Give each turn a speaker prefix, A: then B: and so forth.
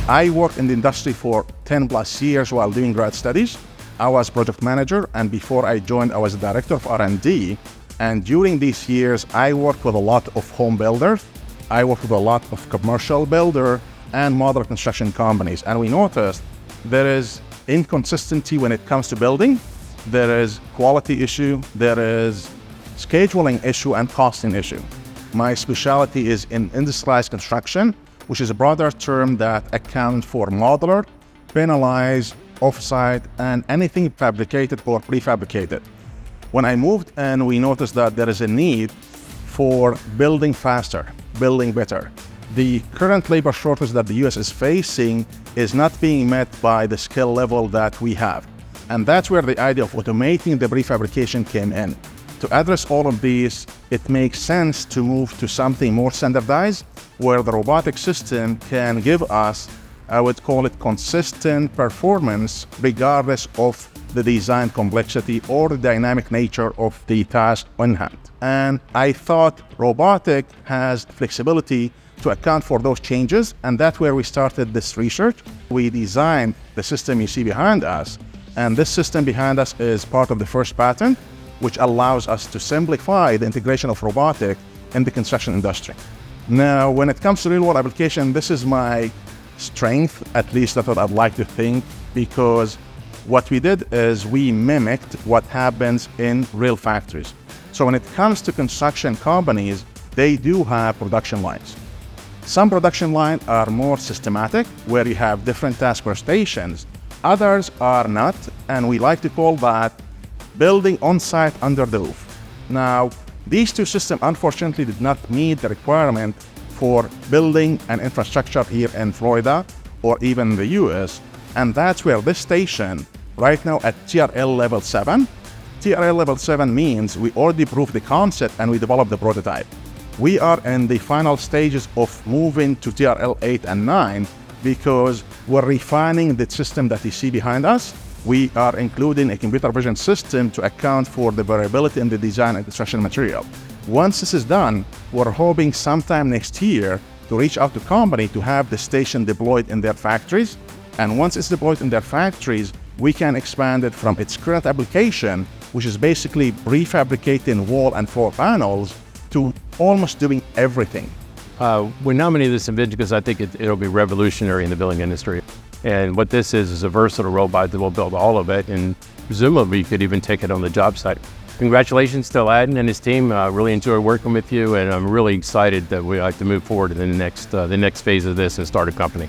A: I worked in the industry for 10 plus years while doing grad studies. I was project manager, and before I joined, I was director of R&D. And during these years, I worked with a lot of home builders. I worked with a lot of commercial builder and modular construction companies. And we noticed there is inconsistency when it comes to building. There is quality issue, there is scheduling issue, and costing issue. My specialty is in industrialized construction, which is a broader term that accounts for modular, panelized, offsite, and anything fabricated or prefabricated. When I moved in, we noticed that there is a need for building faster, building better. The current labor shortage that the US is facing is not being met by the skill level that we have. And that's where the idea of automating the prefabrication came in. To address all of these, it makes sense to move to something more standardized, where the robotic system can give us, I would call it, consistent performance regardless of the design complexity or the dynamic nature of the task on hand. And I thought robotic has flexibility to account for those changes, and that's where we started this research. We designed the system you see behind us, and this system behind us is part of the first patent, which allows us to simplify the integration of robotic in the construction industry. Now, when it comes to real-world application, this is my strength, at least that's what I'd like to think, because what we did is we mimicked what happens in real factories. So when it comes to construction companies, they do have production lines. Some production lines are more systematic, where you have different task workstations. Others are not, and we like to call that building on-site under the roof. Now, these two systems unfortunately did not meet the requirement for building an infrastructure here in Florida or even the US, and that's where this station, right now at TRL level 7, TRL level 7 means we already proved the concept and we developed the prototype. We are in the final stages of moving to TRL 8 and 9 because we're refining the system that you see behind us. We are including a computer vision system to account for the variability in the design and construction material. Once this is done, we're hoping sometime next year to reach out to company to have the station deployed in their factories. And once it's deployed in their factories, we can expand it from its current application, which is basically prefabricating wall and floor panels, to almost doing everything.
B: We nominated this Invention because I think it'll be revolutionary in the building industry. And what this is a versatile robot that will build all of it, and presumably you could even take it on the job site. Congratulations to Aladdin and his team. I really enjoy working with you, and I'm really excited that we like to move forward in the next phase of this and start a company.